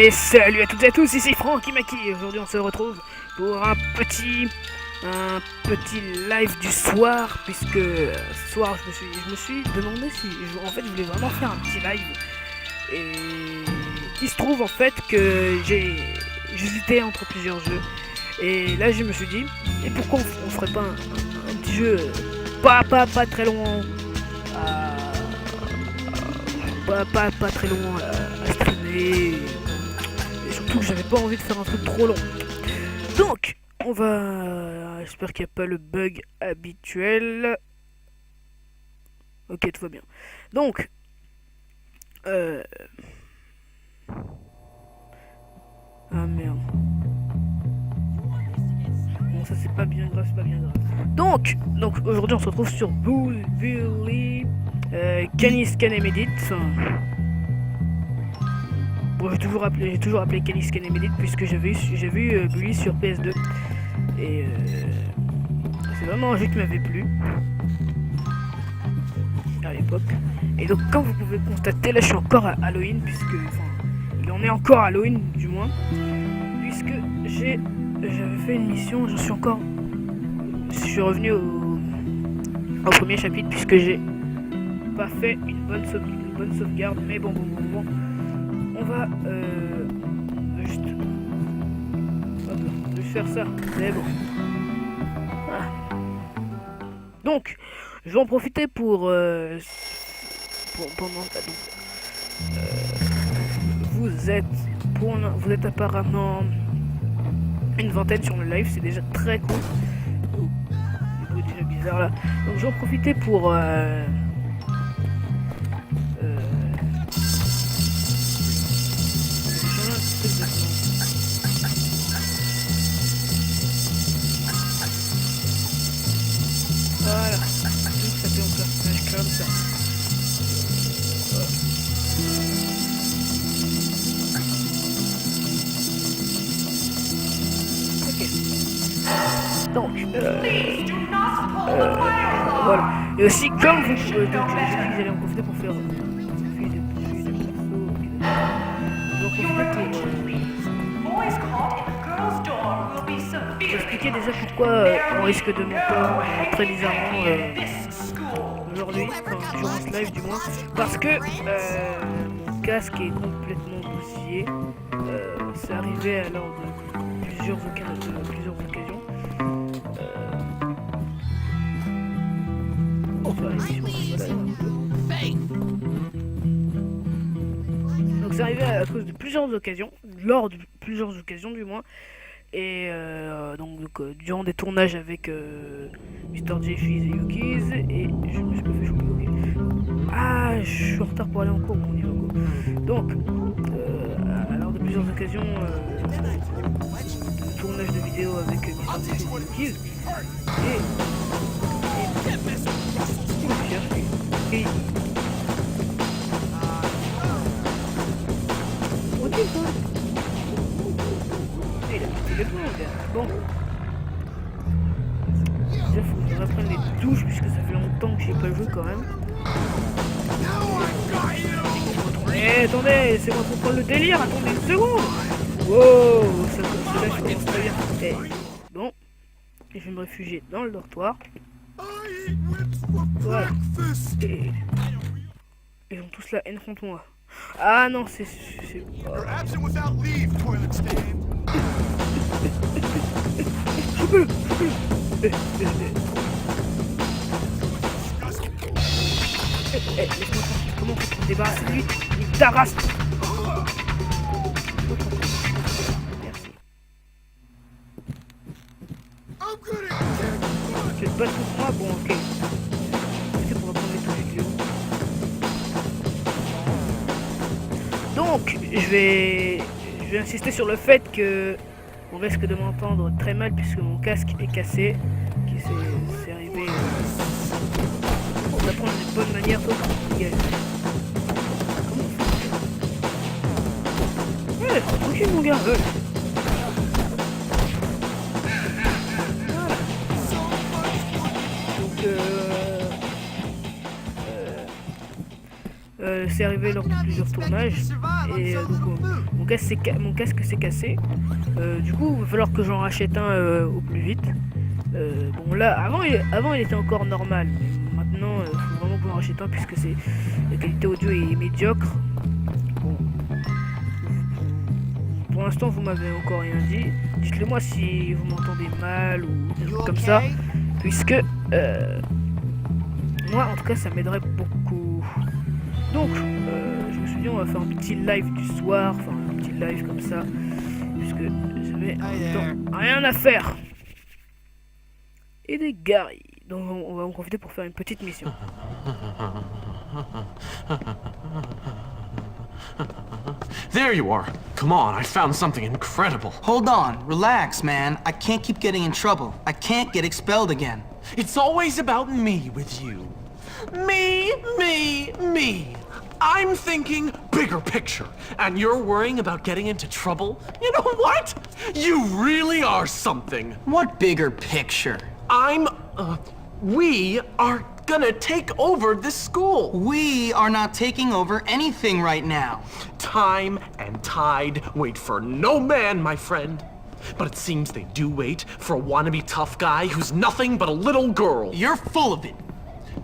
Et salut à toutes et à tous, ici Franck Imaki. Aujourd'hui on se retrouve pour un petit live du soir, puisque ce soir je me suis demandé si en fait je voulais vraiment faire un petit live. Et il se trouve en fait que j'hésitais entre plusieurs jeux. Et là je me suis dit, et pourquoi on ferait pas un petit jeu pas très long pas très long à streamer. Et surtout que j'avais pas envie de faire un truc trop long. Donc, on va... J'espère qu'il n'y a pas le bug habituel. Ok, tout va bien. Donc, ah merde. Bon, ça c'est pas bien grave, c'est pas bien grave. Donc aujourd'hui on se retrouve sur Bully, Canis Canemedit. Bon, j'ai toujours appelé Canis Canemedit puisque j'ai vu Bully sur PS2. Et c'est vraiment un jeu qui m'avait plu à l'époque. Et donc comme vous pouvez constater, là je suis encore à Halloween, puisque il en est encore à Halloween du moins, puisque j'avais fait une mission, je suis revenu au premier chapitre puisque j'ai pas fait une bonne sauvegarde, mais bon, on va juste faire ça, c'est bon. Voilà. Donc, je vais en profiter pour vous êtes apparemment une vingtaine sur le live, c'est déjà très cool. C'est déjà bizarre là. Donc, je vais en profiter pour voilà, donc ça fait un personnage comme ça. Ok. Donc, voilà. Et aussi, comme vous pouvez, donc j'ai dit que j'allais en profiter pour faire une fille de je vais expliquer déjà pourquoi on risque de m'entendre très bizarrement aujourd'hui, durant ce live du moins, parce que mon casque est complètement bousillé. C'est arrivé lors de plusieurs occasions. Donc c'est arrivé à cause de plusieurs occasions, lors de plusieurs occasions du moins. Et donc durant des tournages avec Mr. J, Fizz et Yukiz, et je me suis pas fait choper. Okay. Ah, je suis en retard pour aller en cours, mon niveau. Donc, lors de plusieurs occasions, tournage de vidéos avec Mr. J, Fizz et Yukiz, et bon, déjà faut que je reprenne les touches puisque ça fait longtemps que j'ai pas joué quand même. Eh, attendez, c'est moi pour prendre le délire, attendez une seconde. Wow, ça là je commence très bien. Eh, bon, je vais me réfugier dans le dortoir. Voilà. Et ils ont tous la haine contre moi. Ah non, c'est... Laisse-moi tranquille, comment faut qu'on débarrasse de lui? Il t'arrasse. Merci. Tu te bats contre moi? Bon, ok. C'est pour reprendre les touches vidéo. Donc, je vais insister sur le fait que on risque de m'entendre très mal puisque mon casque est cassé. C'est arrivé. On va prendre de bonne manière, sauf comment on fait? Ouais, tranquille mon gars. Voilà. Donc C'est arrivé lors de plusieurs tournages. Et donc mon casque s'est cassé. Du coup, il va falloir que j'en rachète un au plus vite. Bon là, avant il était encore normal. Mais maintenant, il faut vraiment que j'en rachète un puisque la qualité audio est médiocre. Bon. Pour l'instant, vous m'avez encore rien dit. Dites-le moi si vous m'entendez mal ou des trucs comme ça. Puisque moi, en tout cas, ça m'aiderait beaucoup. Donc, je me suis dit, on va faire un petit live du soir. Enfin, un petit live comme ça. Puisque j'avais rien à faire. Et des Gary. Donc, on va en profiter pour faire une petite mission. There you are. Come on, I found something incredible. Hold on, relax, man. I can't keep getting in trouble. I can't get expelled again. It's always about me with you. Me. I'm thinking bigger picture, and you're worrying about getting into trouble? You know what? You really are something. What bigger picture? We are gonna take over this school. We are not taking over anything right now. Time and tide wait for no man, my friend. But it seems they do wait for a wannabe tough guy who's nothing but a little girl. You're full of it.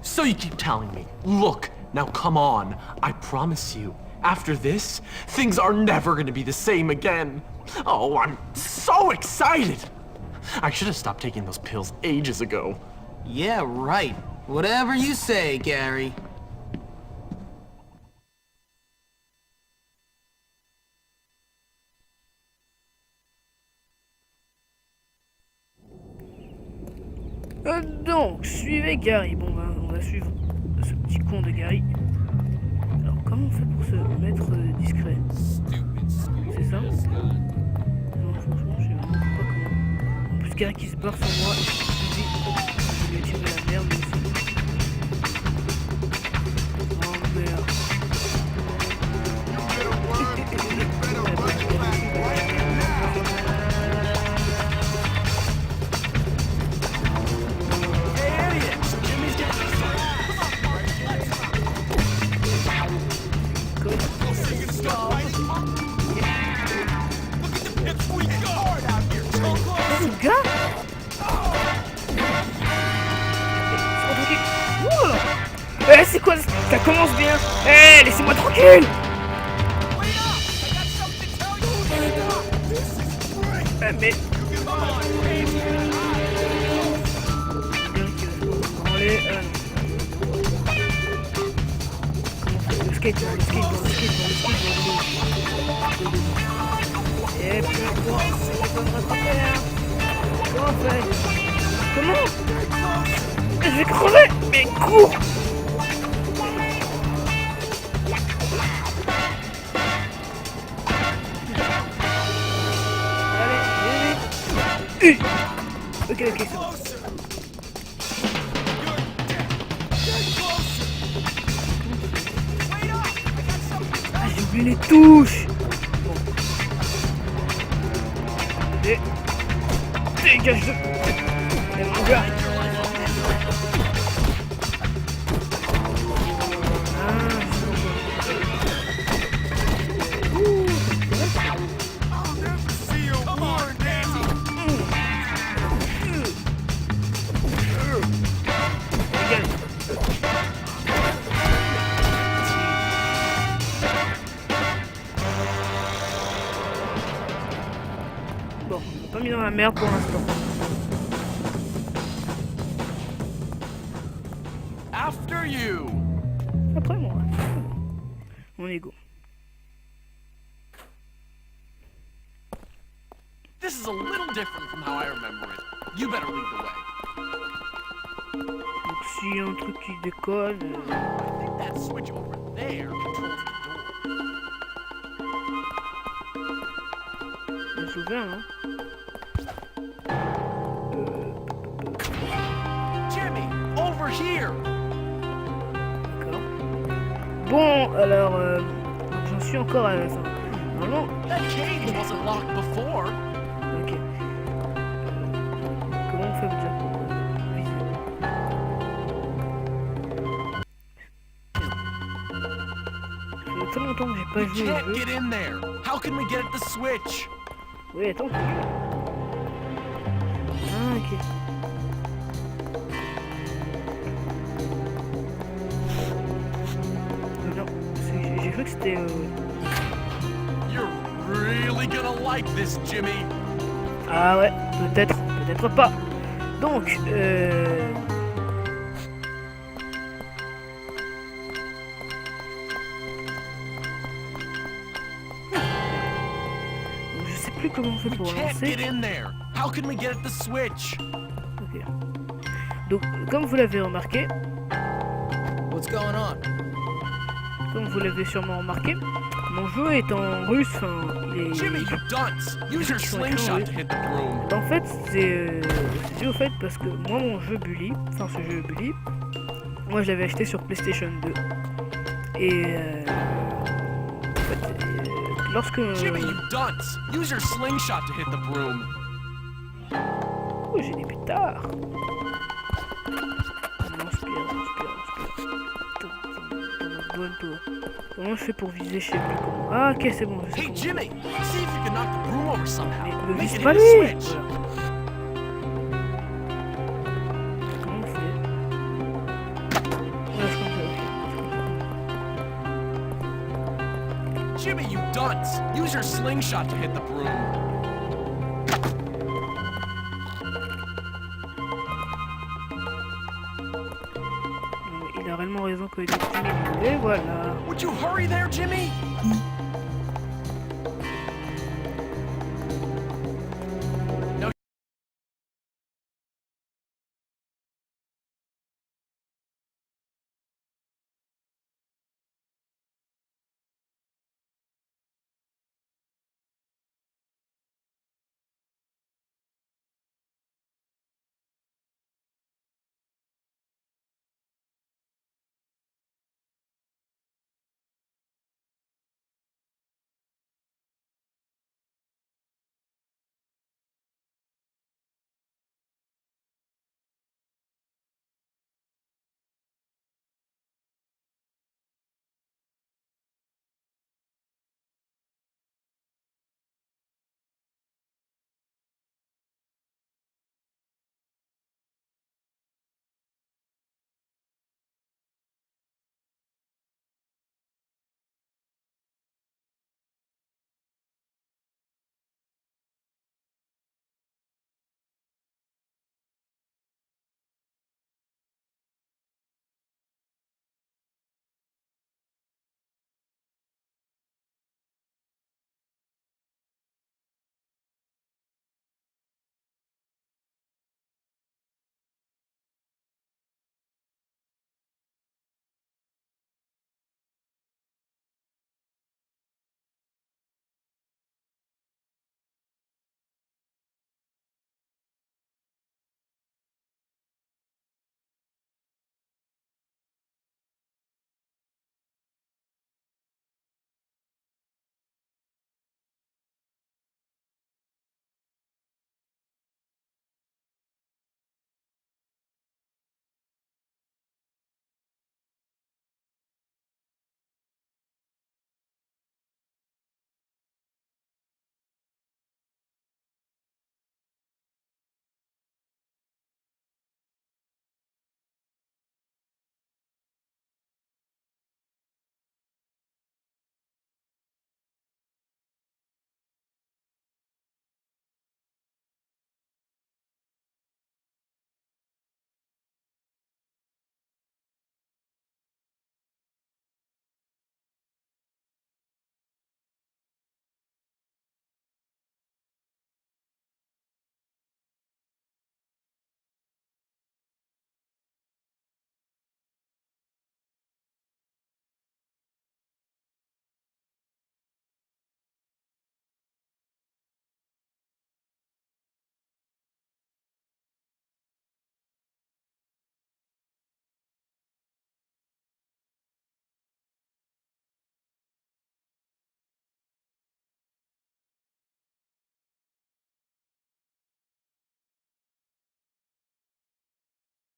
So you keep telling me, look, now come on. I promise you, after this, things are never gonna be the same again. Oh, I'm so excited. I should have stopped taking those pills ages ago. Yeah, right. Whatever you say, Gary. Donc, suivez Gary. Bon, on va suivre ce petit con de Gary. Alors, comment on fait pour se mettre discret? C'est ça? Non, franchement, je sais vraiment pas comment. En plus, Gary qui se barre sans moi. Je vais tirer la merde aussi. Oh merde. Eh, c'est quoi? Ça commence bien. Eh, laissez-moi tranquille. Mais... Le skateboard. Et puis, bon, on peut me rattraper, hein. Comment on fait? Comment? Je vais crever. Mais cours. Ok, c'est bon. Ah, j'ai oublié les touches. Bon. Dégage de... mon gars. Bon, pas mis dans la merde pour l'instant. After you. Après moi. Mon ego. This is a little different from how I remember it. You better lead the way. Donc s'il y a un truc qui décolle... I think that switch over there controls the door. Je me souviens, hein. Jimmy, over here. D'accord. Bon, alors... j'en suis encore à la fin. Normalement... That cage wasn't locked before. Ok. Comment on fait déjà pour viser? très longtemps que j'ai pas We joué au can't jeu. get in there. How can we get at the switch? Oui, attends. Ah, ok. Non, j'ai cru que c'était... You're really gonna like this, Jimmy. Ah ouais, peut-être, peut-être pas. Donc, je sais plus comment on fait We pour can't lancer. get in there. How can we get at the switch? Ok. Donc, comme vous l'avez remarqué, What's going on? comme vous l'avez sûrement remarqué, mon jeu est en russe, enfin, il est... Jimmy, you dunce. Use your slingshot to hit the broom. En fait, c'est dû au fait parce que moi, mon jeu Bully, enfin ce jeu Bully, moi je l'avais acheté sur PlayStation 2. Et en fait, lorsque... Jimmy, you dunce. Use your slingshot to hit the broom. Oh, j'ai des pétards. Inspire. Donne-toi. Comment je fais pour viser, je sais plus comment. Ah ok, c'est bon, je sais Hey, comment. Jimmy, see if you can knock the broom over somehow. Mais me Make vise it pas hit lui. the switch. Voilà. Comment on fait? Ouais, je comprends. Jimmy, you dunce. Use your slingshot to hit the broom. Il a réellement raison que les petits. Et voilà. Would you hurry there, Jimmy?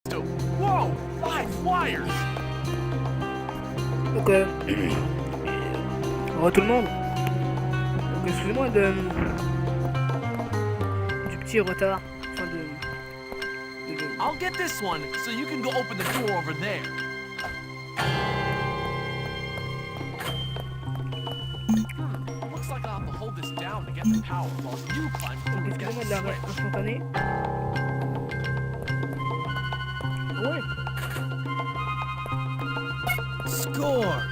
No. Whoa! 5 wires! Donc, Bonjour tout le monde. Donc excusez-moi du petit retard. Enfin I'll get this one, so you can go open the door over there. Looks like I'll have to hold this down to get the power while you climb through Donc and get excusez-moi de the l'arrêt switch. instantané. Ouais. Score!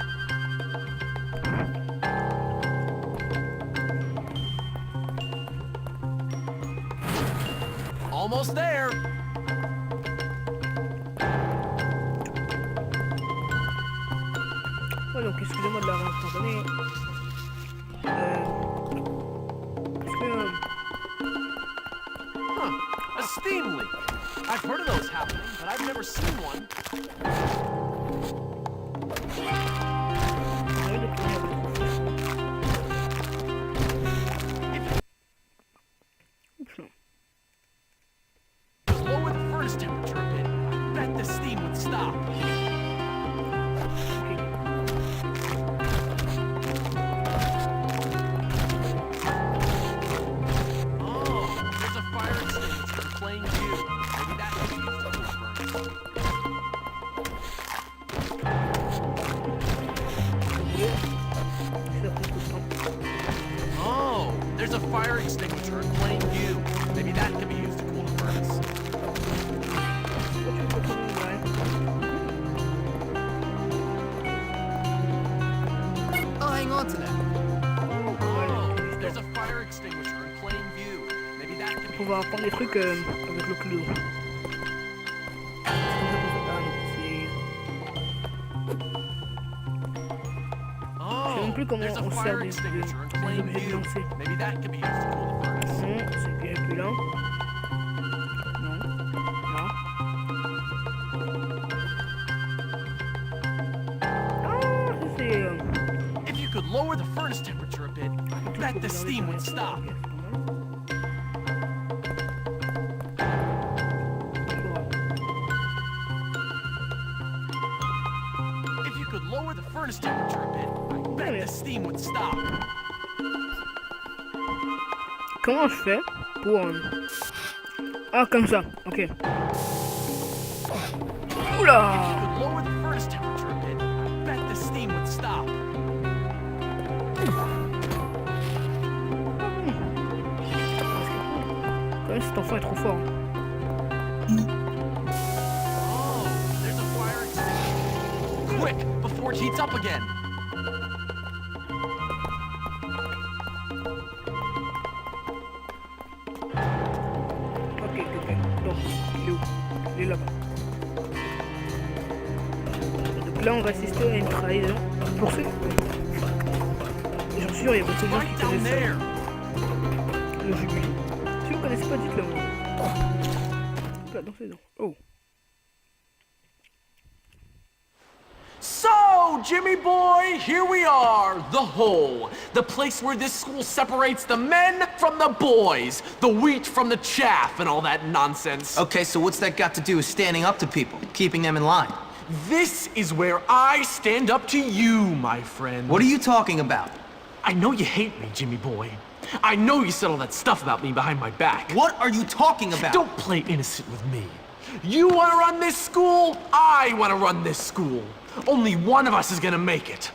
Almost there. Ouais, donc excusez-moi de l'arrêt instantané. Est-ce que... Huh, a steam leak. I've heard of those happening, but I've never seen one. j'ai envie de prendre un peu. Oups, non. Just lower the furnace temperature a bit. I bet the steam would stop. Oh, there's a fire extinguisher in plain view. Maybe that could be used to cool the furnace. Oh, there's a fire extinguisher in plain view. Maybe that could be used to cool the furnace. I'll hang on to that. Oh, there's a fire extinguisher in plain view. Maybe that could be On va apprendre des trucs avec le clou. Ah non, c'est... Oh, sais même plus comment there's a on sert fire des extinguisher in plain objets de view. lancer. Maybe that could be used to cool the furnace. Non, c'est qu'il n'y a plus là. Non. Là. Ah, ça c'est... If you could lower the furnace temperature a bit, I bet the steam would stop. Ok, c'est pas mal. If you could lower the furnace temperature a bit, I bet the steam would stop. Comment je fais pour... Ah, comme ça, ok. Oula! If you could lower the furnace temperature a bit, I bet the steam would stop. Quand même, cet enfant est trop fort. Oh, there's a fire extinguisher. Quick, before it heats up again. Ok. Donc, il est où? Il est là-bas. Donc là, on va assister à une trahison. Pour ceux... J'en suis sûr, il y a beaucoup de gens Right qui down connaissent ça. there. Le jubilé. Si vous connaissez pas, dites-le moi. Là, dans ses dents. Oh. So, Jimmy boy, here we are, the hole. The place where this school separates the men from the boys, the wheat from the chaff, and all that nonsense. Okay, so what's that got to do with standing up to people, keeping them in line? This is where I stand up to you, my friend. What are you talking about? I know you hate me, Jimmy boy. I know you said all that stuff about me behind my back. What are you talking about? Don't play innocent with me. You want to run this school? I want to run this school. Only one of us is gonna make it.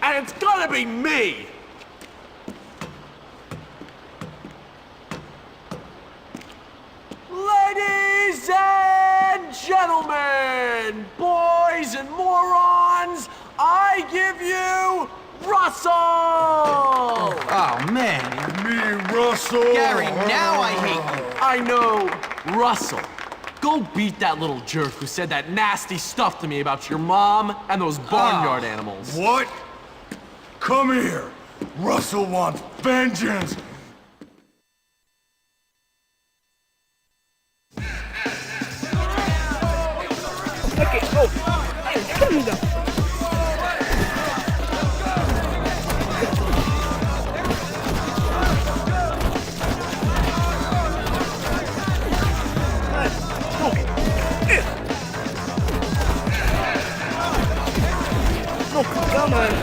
And it's gonna be me! Ladies and gentlemen, boys and morons, I give you Russell! Oh, man. Me, Russell! Gary, now I hate you. I know, Russell. Go beat that little jerk who said that nasty stuff to me about your mom and those barnyard animals. What? Come here. Russell wants vengeance. Ok, oh. Allez, calme, gars. Donc, quand même.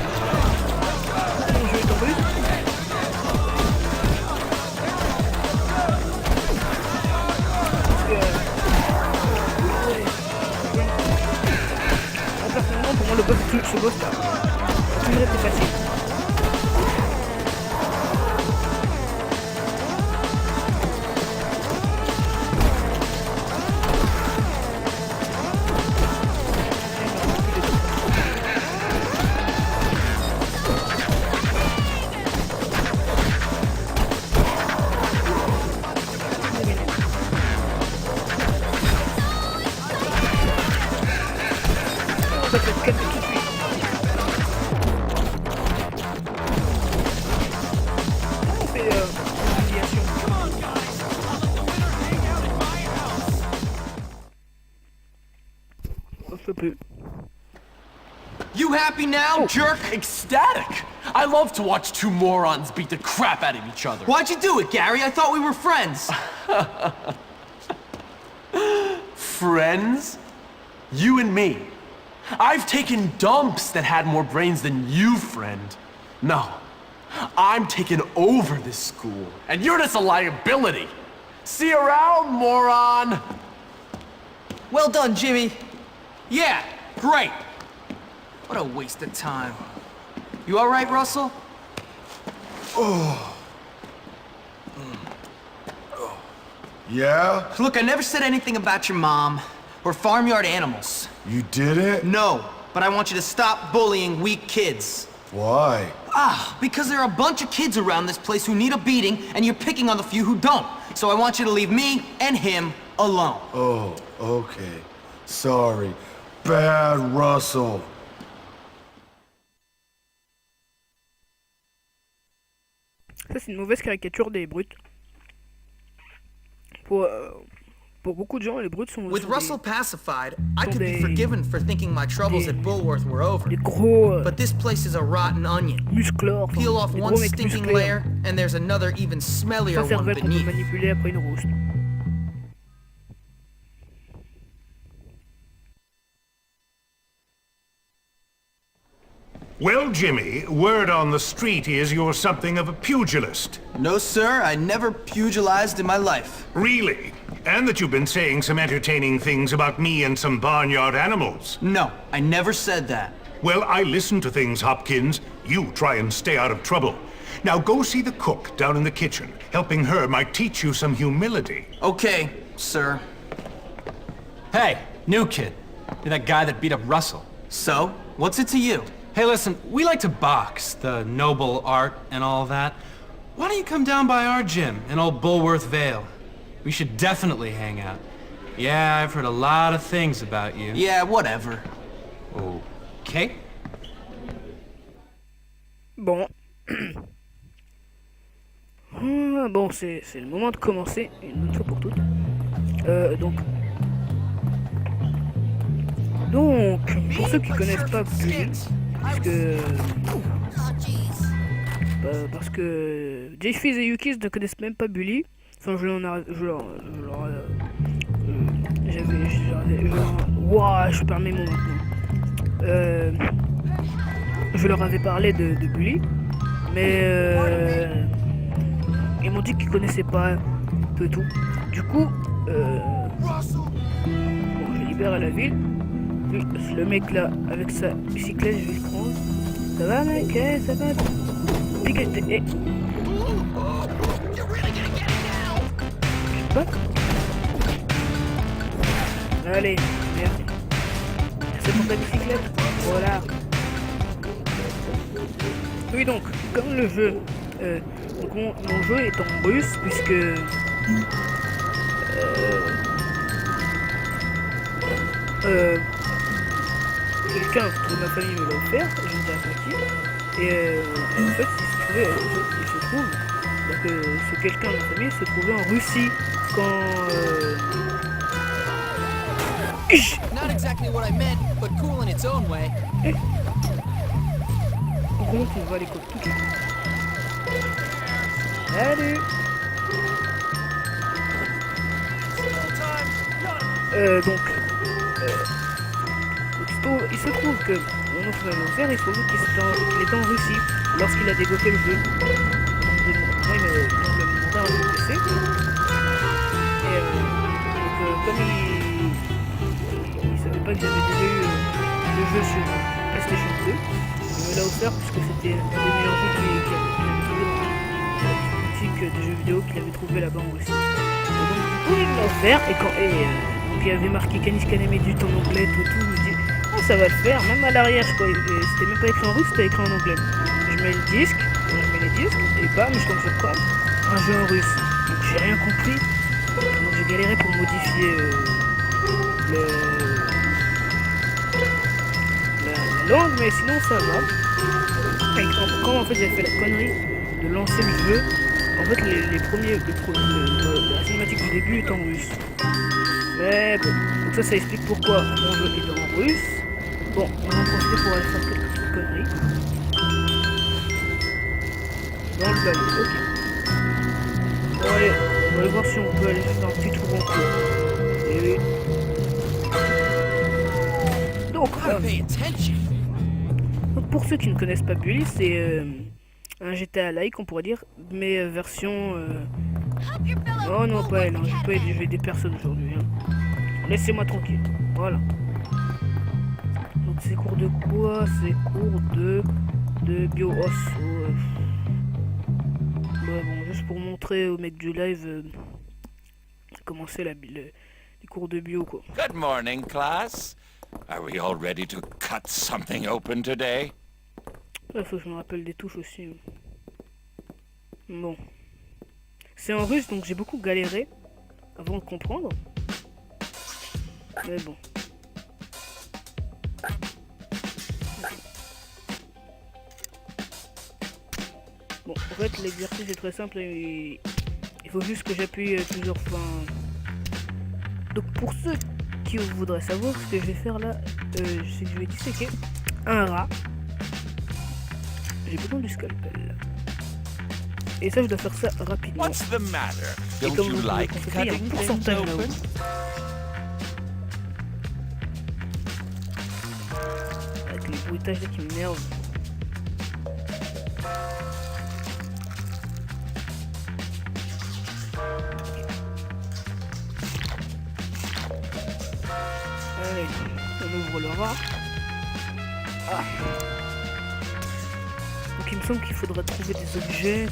ce boss là. Ça a toujours été facile. Ça peut être calme tout de suite. On fait humiliation. Ça peut. You happy now, jerk? Ecstatic! I love to watch two morons beat the crap out of each other. Why'd you do it, Gary? I thought we were friends. Friends? You and me. I've taken dumps that had more brains than you, friend. No. I'm taking over this school, and you're just a liability. See you around, moron! Well done, Jimmy. Yeah, great. What a waste of time. You all right, Russell? Yeah? Look, I never said anything about your mom or farmyard animals. You did it? No, but I want you to stop bullying weak kids. Why? Because there are a bunch of kids around this place who need a beating, and you're picking on the few who don't. So I want you to leave me and him alone. Oh, okay. Sorry. Bad Russell. Ça, c'est une mauvaise caricature des brutes. Pour beaucoup de gens, les brutes sont, With sont Russell pacified, I could be des- forgiven for thinking my troubles at Bullworth were over. des gros But this place is a rotten onion. musclores. Enfin, Peel off des one gros mecs stinking musclés. layer, and there's another even smellier Ça, c'est one vrai qu'on peut beneath. manipuler après une rouste. Well, Jimmy, word on the street is you're something of a pugilist. No, sir, I never pugilized in my life. Really? And that you've been saying some entertaining things about me and some barnyard animals. No, I never said that. Well, I listen to things, Hopkins. You try and stay out of trouble. Now go see the cook down in the kitchen. Helping her might teach you some humility. Okay, sir. Hey, new kid. You're that guy that beat up Russell. So, what's it to you? Hey, listen, we like to box, the noble art and all that. Why don't you come down by our gym in old Bullworth Vale? We should definitely hang out. Yeah, I've heard a lot of things about you. Yeah, whatever. Okay? Bon. Bon, c'est le moment de commencer, une bonne fois pour toutes. Donc, pour ceux qui connaissent pas Bully, parce que Jayfiz et Yukis ne connaissent même pas Bully. Enfin, Wouah, je perds mes mots maintenant. Je leur avais parlé de Bully, mais ils m'ont dit qu'ils connaissaient pas un peu tout. Du coup, bon, je libère la ville. Le mec là, avec sa bicyclette, je vais le prendre. Ça va, mec? Ça va? Pique, tu te bats? Allez, merde. C'est pour ta bicyclette? Voilà. Oui, donc, comme le jeu, donc mon jeu est en russe, puisque quelqu'un de ma famille me l'a offert, je ne sais pas qui, et en fait, il se trouve que ce quelqu'un de ma famille se trouvait en Russie quand Not exactly what I meant, but cool in its own way. on remonte, on va à l'école tout de suite. Salut. Il se trouve que mon oncle m'a offert, il se trouve qu'il était en Russie lorsqu'il a dégoté le jeu. Moi, il m'a demandé un jeu PC. Et donc, comme il savait pas que j'avais déjà eu le jeu sur PlayStation 2. Il me l'a offert puisque c'était un des meilleurs jeux qu'il avait trouvé dans la boutique de jeux vidéo qu'il avait trouvé là-bas en Russie. Et donc du coup il me l'a offert donc il y avait marqué Canis Canemedut en anglais, tout, je me dis ah ça va le faire, même à l'arrière je crois, c'était même pas écrit en russe, c'était écrit en anglais. Je mets le disque, je mets les disques, et bam, je tombe sur quoi? Un jeu en russe. Donc j'ai rien compris, donc j'ai galéré pour modifier la langue, mais sinon ça va. Et quand en fait j'avais fait la connerie de lancer le jeu, en fait la cinématique du début est en russe. Mais bon, donc ça explique pourquoi mon jeu est en russe. Bon, on va en profiter pour aller faire quelques petites conneries. Dans le ballon, ok. Bon allez, on va aller voir si on peut aller faire un petit tour en cours. Et oui. Donc, pour ceux qui ne connaissent pas Bully, c'est un GTA-like, on pourrait dire, mais version... Oh non, pas elle, hein. J'ai pas élevé des personnes aujourd'hui. Hein. Laissez-moi tranquille, voilà. Donc c'est cours de quoi? C'est cours de bio-os. Ouais, bon, juste pour montrer au mec du live comment c'est les cours de bio, quoi. Good morning, class. Are we all ready to cut something open today? Il faut que je me rappelle des touches aussi. Bon. C'est en russe, donc j'ai beaucoup galéré avant de comprendre. Mais bon. Bon, en fait, l'exercice est très simple. Il faut juste que j'appuie plusieurs fois. Donc, pour ceux qui voudraient savoir, ce que je vais faire là, c'est que je vais disséquer un rat. J'ai besoin du scalpel. Et ça, je dois faire ça rapidement. What's the matter? Et Don't comme you vous like pouvez constater, il y a un cutting things pourcentage là-haut. open? Avec les bruitages là qui m'énervent. Allez, on ouvre le rat. Ah. Donc il me semble qu'il faudra trouver des objets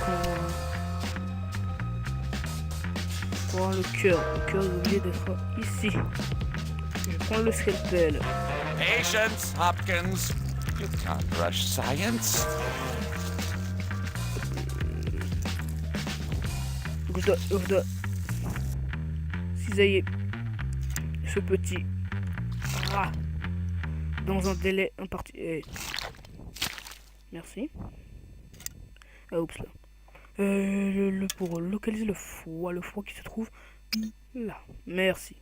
pour avoir le cœur. Le cœur est obligé d'être ici. Je prends le scalpel. Patience, Hopkins. You can't rush science. Donc je dois cisailler ce petit rat dans un délai imparti. Merci. Ah oups là. Pour localiser le foie qui se trouve là. Merci.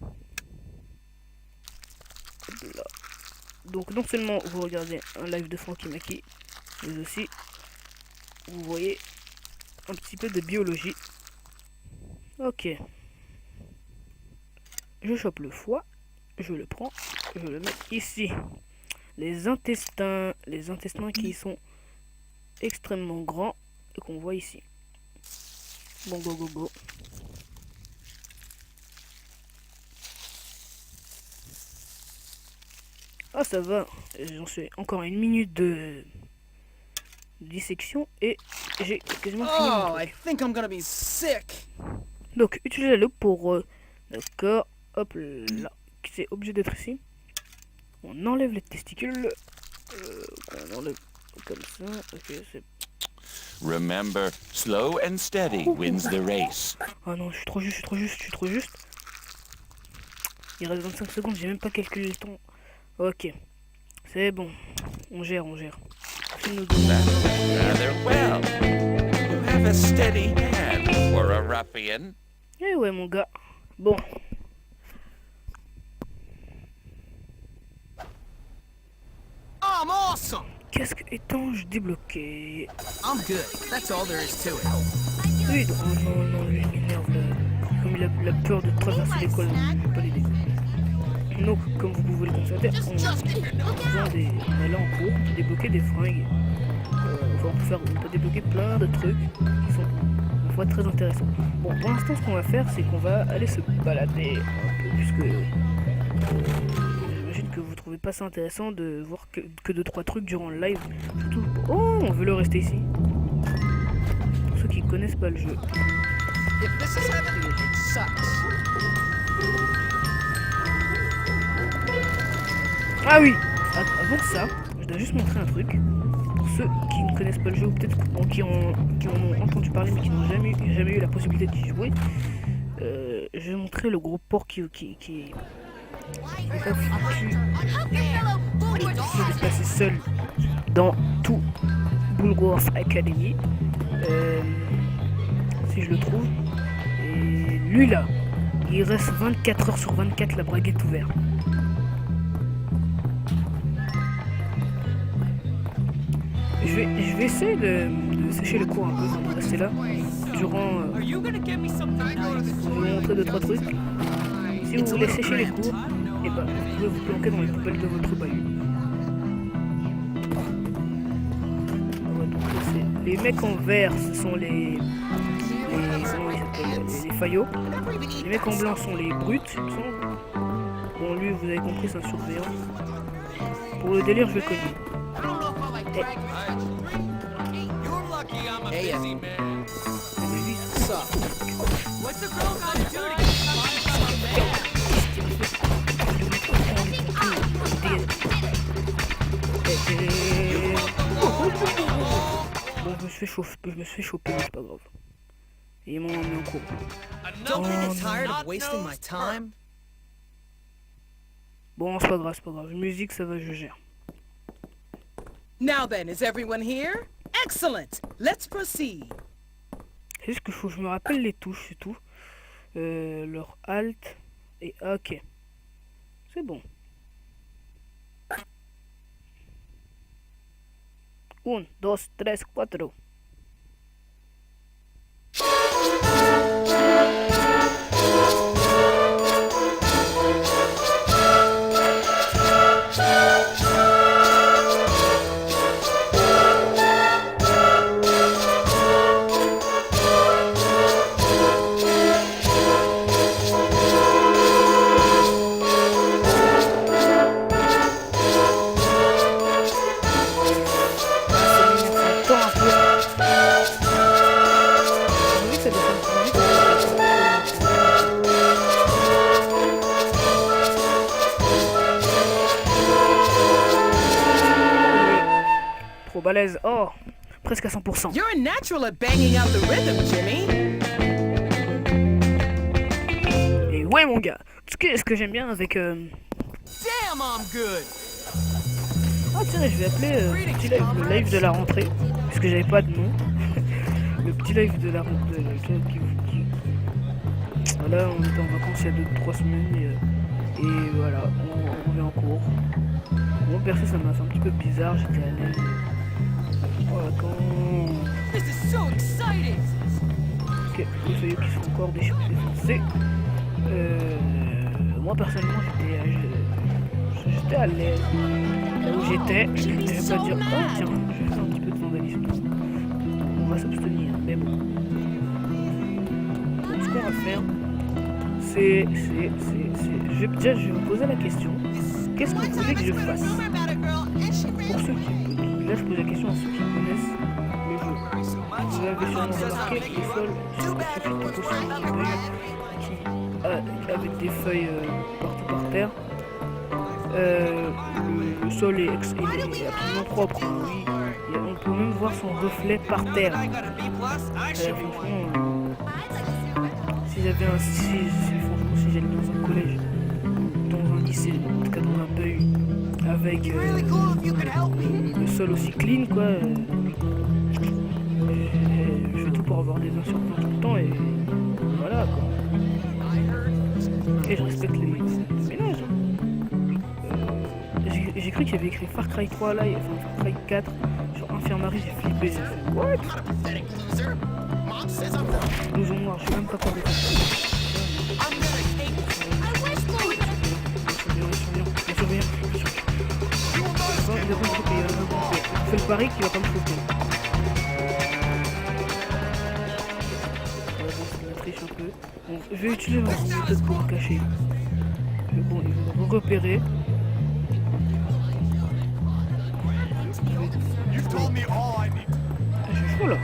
Là. Donc non seulement vous regardez un live de Frankie Maki, mais aussi vous voyez un petit peu de biologie. Ok. Je chope le foie, je le prends, je le mets ici. Les intestins qui sont extrêmement grands et qu'on voit ici. Bon, go. Ah, ça va. J'en suis encore à 1 minute de dissection et j'ai quasiment fini. Oh, I think I'm gonna be sick. Donc, utilisez la loupe pour... d'accord. Hop là. C'est obligé d'être ici. On enlève les testicules. On enlève comme ça. Ok, c'est... Remember, slow and steady wins the race. Oh non, je suis trop juste. Il reste 25 secondes, j'ai même pas calculé le temps. Ok. C'est bon. On gère. Rather well. You have a steady hand for a ruffian. Eh ouais, mon gars. Bon. I'm awesome. Casque étanche débloqué. I'm good. That's all there is to it. Oui, non, lui, il m'énerve là. Comme il a peur de traverser l'école, j'ai pas l'idée. Donc, comme vous pouvez le constater, on est là en cours, débloquer des fringues. On peut débloquer plein de trucs qui sont une fois très intéressants. Bon, pour l'instant, ce qu'on va faire, c'est qu'on va aller se balader un peu, puisque j'imagine que vous trouvez trouvais pas ça intéressant de voir que 2-3 trucs durant le live. Surtout, oh, on veut le rester ici. Pour ceux qui connaissent pas le jeu. If this is heaven, it sucks. Ah oui, avant ça, je dois juste montrer un truc. Pour ceux qui ne connaissent pas le jeu ou peut-être qui en ont entendu parler mais qui n'ont jamais eu la possibilité d'y jouer, je vais montrer le gros port qui est pas foutu de se passer seul dans tout Bullworth Academy. Si je le trouve. Et lui là, il reste 24 heures sur 24 la braguette ouverte. Je vais essayer de sécher le cours un peu avant de rester là. Durant. Je vais vous montrer 2-3 trucs. Si vous voulez sécher les cours, et ben, vous pouvez vous planquer dans les poubelles de votre bahut. Ouais, donc, les mecs en vert, ce sont les faillots. Les mecs en blanc sont les brutes, il me semble. Bon, lui, vous avez compris, c'est un surveillant. Pour le délire, je le connais. Hey, Bon, je me suis fait choper, mais c'est pas grave. Et ils m'ont emmené en cours. don't you get tired of wasting my time? Bon, c'est pas grave. Musique, ça va, je gère. Now then, is everyone here? Excellent! Let's proceed. C'est juste que je me rappelle les touches, c'est tout. Leur Alt et OK. C'est bon. 1, 2, 3, 4. Balèze, oh, presque à 100%. You're a natural at banging out the rhythm, Jimmy. Et ouais mon gars, ce que j'aime bien avec Damn, I'm good. ah tiens, je vais appeler le live de la rentrée, parce que j'avais pas de nom. Le petit live de la rentrée voilà, on était en vacances il y a 2-3 semaines et voilà, on revient en cours. Bon, perso ça m'a fait un petit peu bizarre, j'étais à l'aise. This is so exciting. Ok, les feuilles qui sont encore défoncés. Moi personnellement j'étais à l'aise. Là où j'étais, je vais pas dire oh tiens, je vais faire un petit peu de vandalisme. On va s'abstenir, mais bon. Donc ce qu'on va faire, c'est je vais vous poser la question. Qu'est-ce que vous voulez que je fasse? Pour ceux qui là je pose la question à ceux qui connaissent le jeu. Vous avez sûrement remarqué que les sols avec des feuilles partout par terre. Le sol est absolument propre. Oui, on peut même voir son reflet par terre. Franchement, si j'allais dans un collège, dans un lycée, en tout cas dans un BEU, avec le sol aussi clean quoi, je fais tout pour avoir des insurgents tout le temps et voilà quoi. Et je respecte les ménages. J'ai cru qu'il y avait écrit Far Cry 3 là, enfin Far Cry 4 sur Infirmary, j'ai flippé, j'ai fait what? Nous on noir, je suis même pas parlé de ça. Je fais le pari qu'il va pas me choper. Je triche un peu. Bon, je vais utiliser ma méthode pour me cacher. Bon, il va me repérer. J'ai chaud là.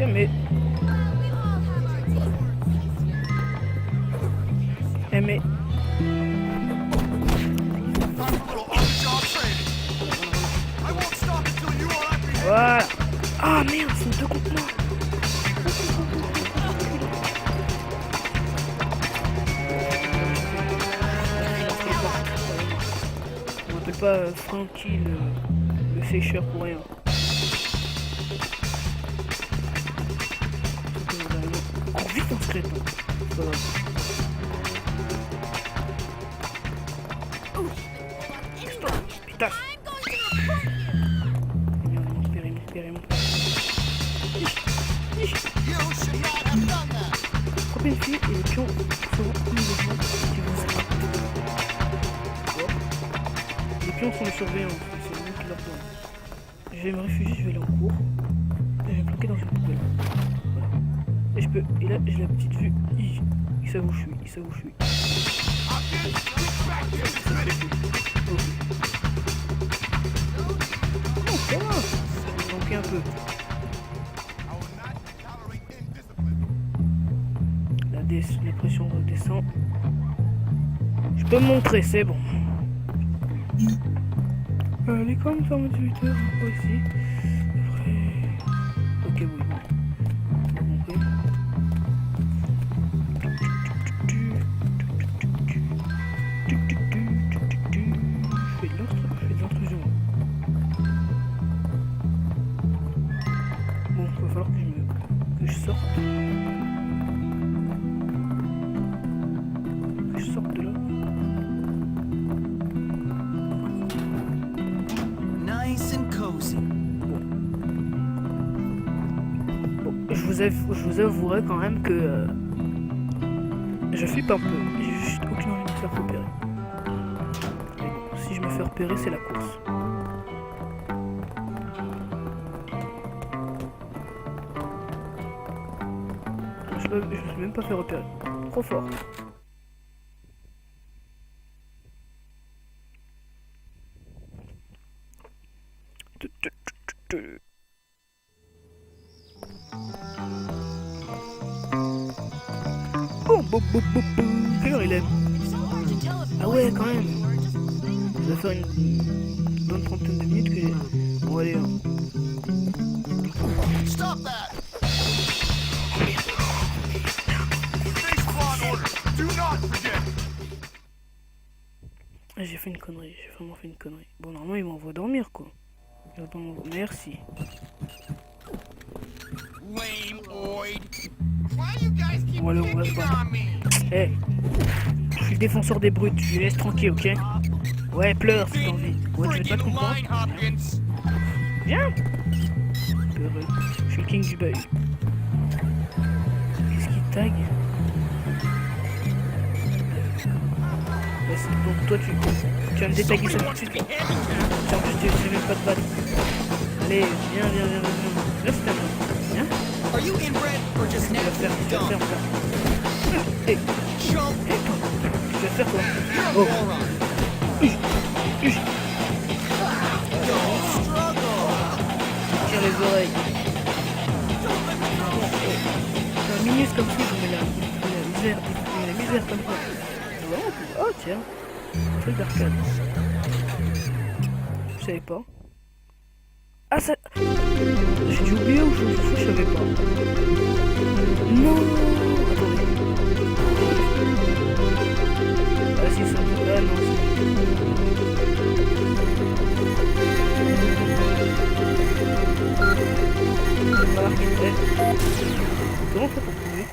Mais... mais... Voilà. Ah merde, c'est deux contre moi. On m'appelle pas Frankie le sécheur pour rien. Cours vite en secret. Voilà. Putain. Combien de filles et les pions seront immédiatement si vous attrapez. Les pions sont les surveillants, c'est le nom qui leur donne. Je vais me réfugier, je vais aller en cours. Et je vais me bloquer dans une poubelle. Voilà. Et je peux. Et là j'ai la petite vue. Il sait où je suis, il sait où je suis. Oh, ça va. J'ai manqué un peu. La pression redescend. Je peux me montrer, c'est bon. L'école me ferme à 18h, quoi ici. Ok, oui, bon. Je fais de l'intrusion. Bon, il va falloir que je sorte. Sorte de là. Nice and cozy. Bon, je vous avouerai quand même que je flippe un peu. J'ai juste aucune envie de me faire repérer. Mais bon, si je me fais repérer, c'est la course. Je me suis même pas fait repérer. Trop fort. Quelle heure il est? Ah ouais, quand même. Ça va faire une bonne trentaine de minutes que j'ai... Bon, allez. Stop that! J'ai fait une connerie, j'ai vraiment fait une connerie. Bon, normalement, il m'envoie dormir, quoi. Merci. Bon, allez, on va se battre. Eh, je suis le défenseur des brutes, je les laisse tranquille, ok? Ouais, pleure si t'as envie. Ouais, tu veux pas te comprendre? Viens! Peureux. Je suis le king du bail. Qu'est-ce qu'il tag? Donc toi tu vas me détaguer ça tout de suite. En plus tu sais même pas te battre. Allez, viens. Là c'est à moi. Viens. Are you inbred or just Tu vas naturally faire. dumb? Hey, toi. Tu vas faire quoi? Oh. Tire les oreilles. C'est un minus comme ça, je mets la misère comme ça. Oh tiens, un truc d'arcade. Je savais pas. Ah ça... J'ai dû oublier ou je savais pas. Non. Attendez. Ah si ça... Ah non. Voilà, ouais. Comment on fait pour trouver?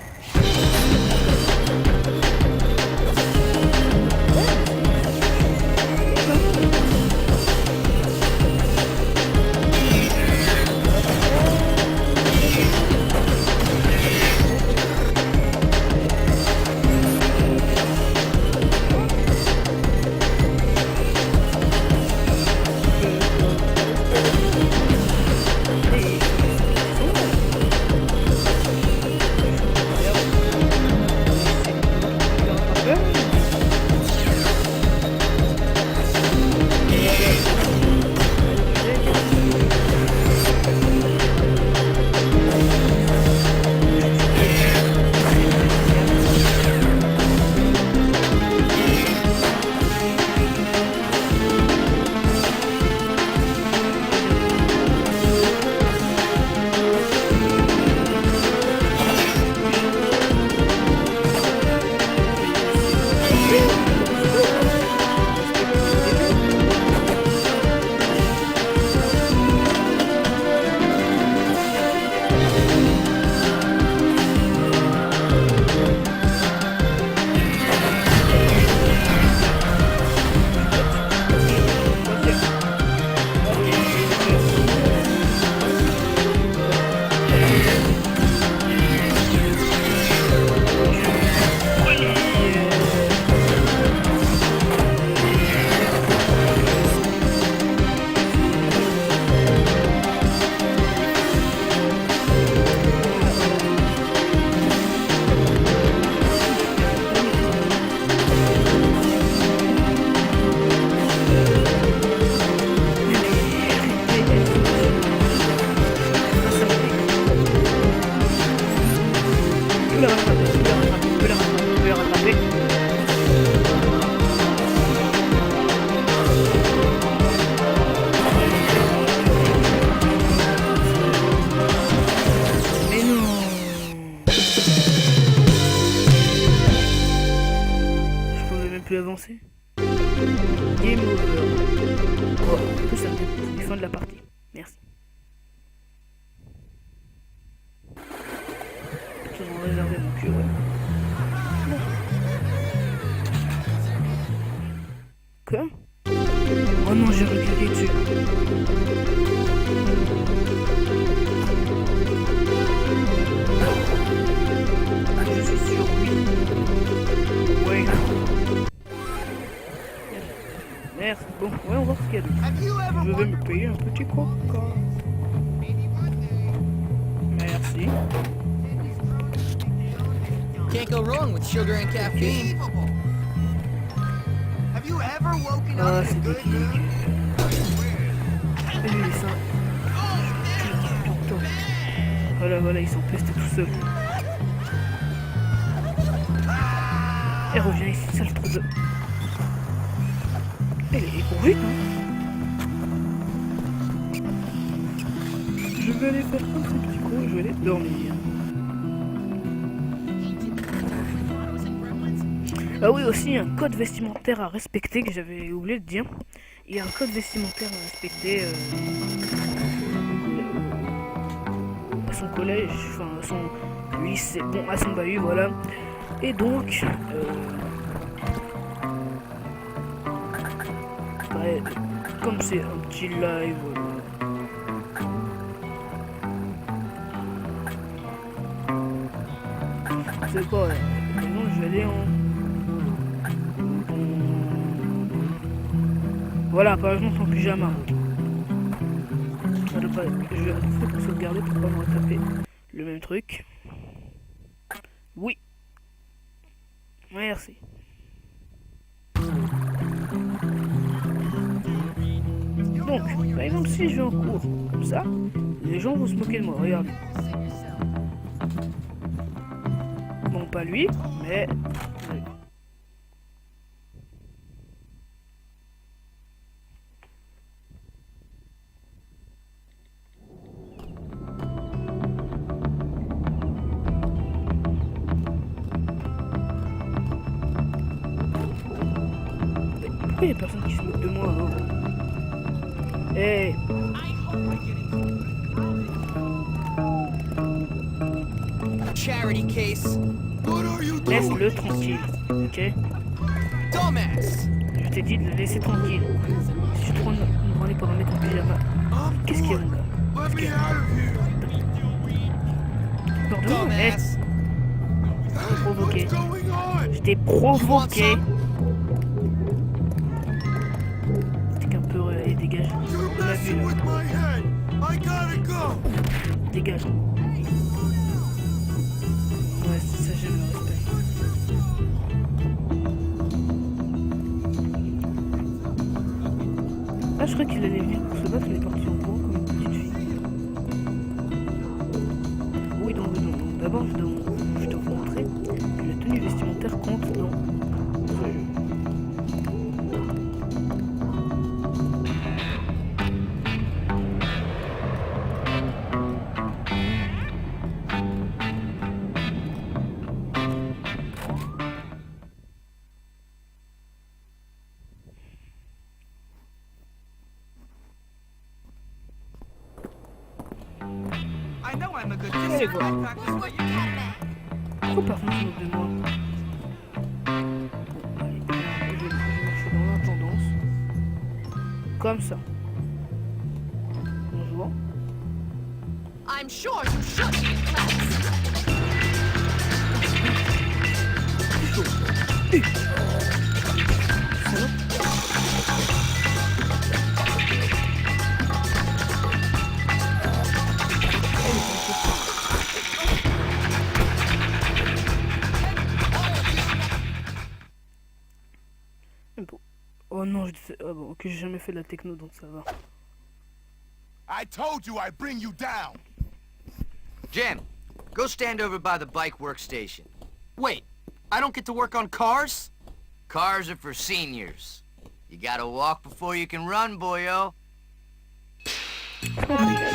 commencer. Game over. Voilà, tout ça, c'est fin de la partie. Merci. Ils ont réservé mon cul, ouais. Quoi? Oh non, j'ai recliqué dessus. Je suis sûr, oui. Ouais. Merde. Bon, ouais, on va voir ce qu'il y a d'autre. Je vais me payer un petit coca. Merci. Can't go wrong with sugar and caffeine. Ah, c'est déclic. Et lui, il s'en... Voilà, voilà, ils sont pestés tout seuls. Et reviens ici, sale trou de... Elle est pourvue, non? Je vais aller faire un petit coup, je vais aller dormir. Ah oui, aussi un code vestimentaire à respecter que j'avais oublié de dire. Il y a un code vestimentaire à respecter à son collège, enfin à son lycée, bon à son bahut, voilà. Et donc, ouais, comme c'est un petit live, c'est quoi, maintenant je vais aller en... Voilà, par exemple en pyjama. Je vais pour sauvegarder pour pas me retaper le même truc. Oui. Merci. Donc, par exemple, si je vais en cours comme ça, les gens vont se moquer de moi. Regardez. Bon, pas lui, mais... Pourquoi il y a personne qui se moque de moi alors? Hey. Charity case. Laisse-le tranquille, ok? Dumbass. Je t'ai dit de le laisser tranquille. Si je trouve une branlée pour un mec en pyjama, qu'est-ce qu'il y a, mon gars? Qu'est-ce qu'il y a? Pardon, hey. Provoqué. Je t'ai provoqué. Et dégage. On l'a vu là. Dégage. Ouais, ça j'aime le respect. Ah, je crois qu'il allait venir pour se battre, il est parti en courant comme une petite fille. Oui, donc d'abord je dois vous montrer que la tenue vestimentaire compte dans ce jeu. Allez voir. Pourquoi personne se moque de moi? Bon, allez, je vais marcher dans l'intendance. Comme ça. Bonjour. I'm sure you should be in class. Oh non, ah bon, ok, j'ai jamais fait de la techno donc ça va. I told you I'd bring you down. Jim, go stand over by the bike workstation. Wait, I don't get to work on cars? Cars are for seniors. You gotta walk before you can run, boyo. Oh my God.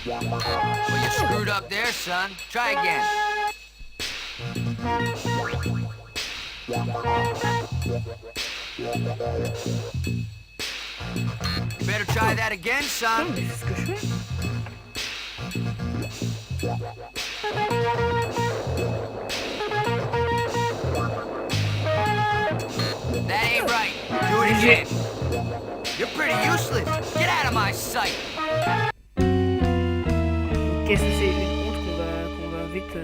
Well, you screwed up there, son. Try again. You better try that again, son. Mais c'est ce que je fais. That ain't right. Do it again. You're pretty useless. Get out of my sight. Ok, ça c'est une honte qu'on va vite...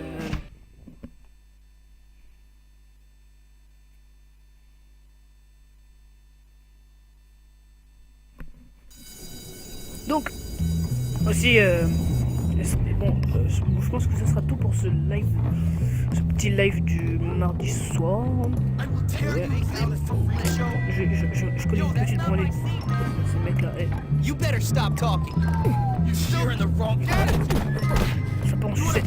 Donc, aussi, bon, je pense que ce sera tout pour ce live, ce petit live du mardi soir. Ouais. Je connais une petite branlée. Ce mec-là, You better stop talking. You're in the wrong. ça part en sucette.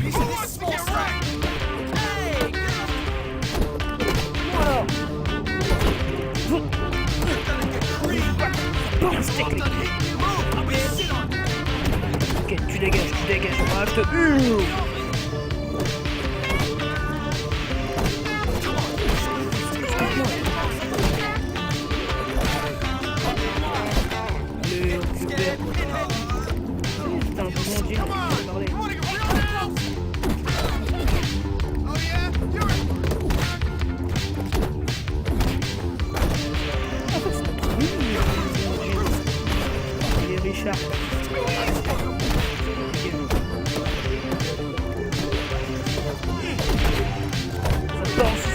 Voilà. Bon, c'est technique. Ok, tu dégages. Voilà, je te hurle. Le Hubert. Putain, bon Dieu, on va parler. Il est Richard. Ça danse.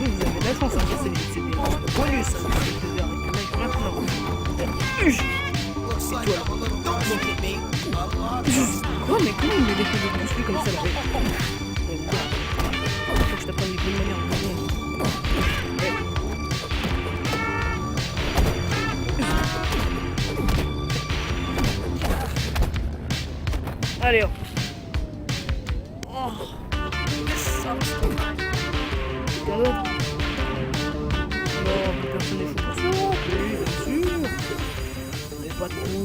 Vous avez de la chance, hein, c'est des bonus. Quoi, mais comment il met des coups de bouche comme ça là? Faut que je t'apprenne les bonnes manières. Allez hop. Quelqu'un d'autre? Non, personne n'est fou pour ça. Oui, bien sûr. On n'est pas trop.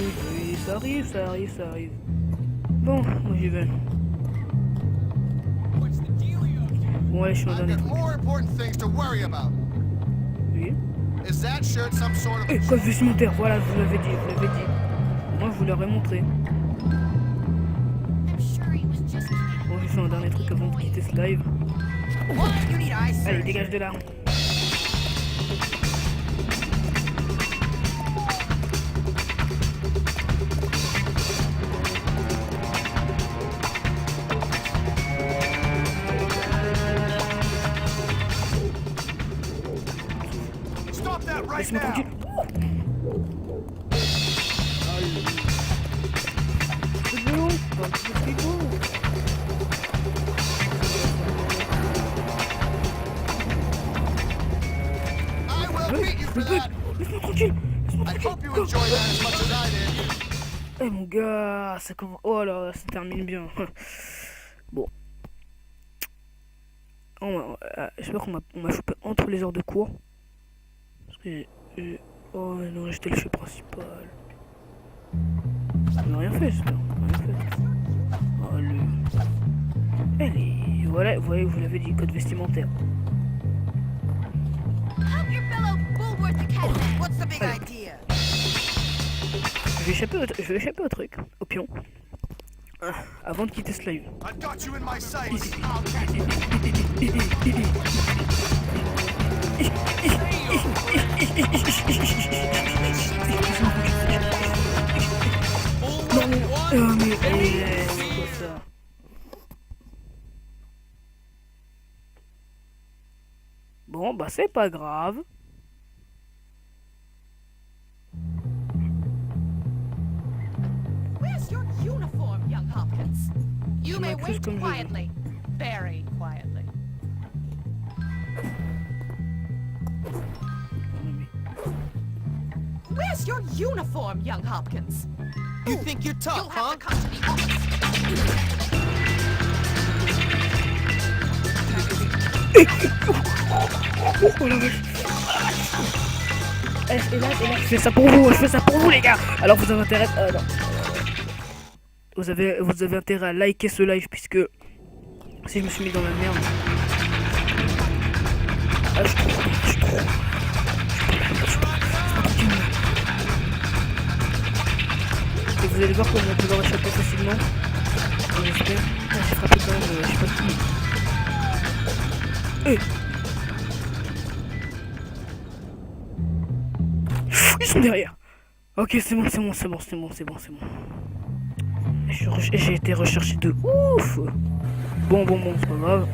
Oui, ça arrive. Bon, moi j'y vais. Bon, allez, je suis au dernier truc. Oui. Code vestimentaire, voilà, je vous l'avais dit. Moi, je vous l'aurais montré. Bon, j'ai fait un dernier truc avant de quitter ce live. Allez, dégage de là. Laisse-moi tranquille. C'est bon, un petit peu frigo. Laisse-moi tranquille. Eh mon gars, ça commence... Oh là, ça termine bien. Bon. J'espère qu'on m'a chopé entre les heures de cours. Parce que... oh non, j'étais le chef principal. On n'a rien fait, j'espère. Oh le... Allez, voilà, vous l'avez dit, code vestimentaire. Allez. Je vais échapper au truc, au pion. Avant de quitter ce live. Mais c'est quoi ça? Bon, bah c'est pas grave. Where's your uniform, young Hopkins? You may Like wait comme quietly. Very quietly. Where's your uniform, young Hopkins? You think you're tough, You'll huh? have to come to the office. Oh la vache. Et là, je fais ça pour vous, les gars. Alors vous avez intérêt... non. Vous avez intérêt à liker ce live, puisque... Si je me suis mis dans la merde... Ah, je suis trop... Et vous allez voir comment on peut leur échapper facilement. J'espère. Ah, j'ai frappé quand même, je sais pas qui. Ils sont derrière. Ok, c'est bon. J'ai été recherché de ouf. Bon, c'est pas grave.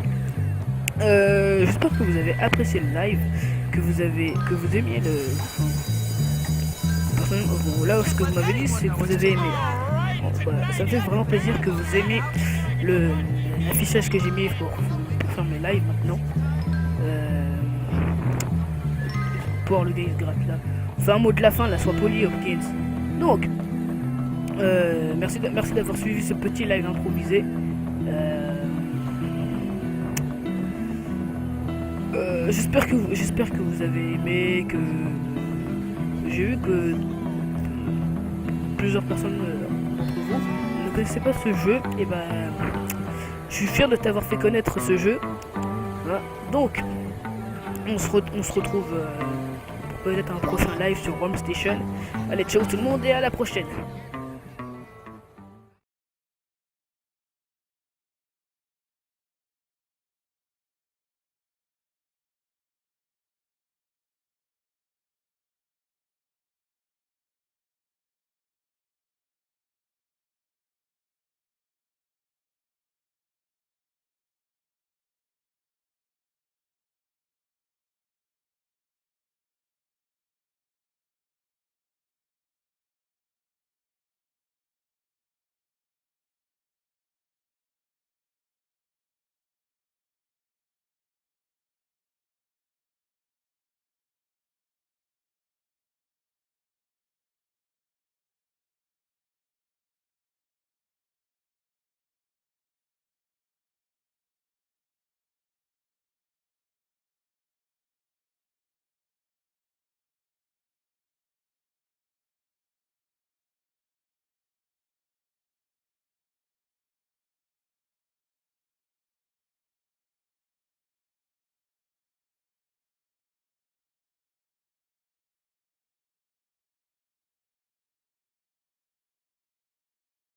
J'espère que vous avez apprécié le live, que vous aimiez le... Personnellement, bon, là, ce que vous m'avez dit, c'est que vous avez aimé. Bon, voilà, ça me fait vraiment plaisir que vous aimez l'affichage que j'ai mis pour faire mes lives maintenant. Pour le gars gratuit là. Enfin, un mot de la fin, là, sois poli, Hopkins. Donc, merci d'avoir suivi ce petit live improvisé. J'espère que vous avez aimé, que j'ai vu que plusieurs personnes d'entre vous ne connaissaient pas ce jeu. Et ben, je suis fier de t'avoir fait connaître ce jeu. Voilà. Donc, on se retrouve pour peut-être un prochain live sur Wormstation. Allez, ciao tout le monde et à la prochaine.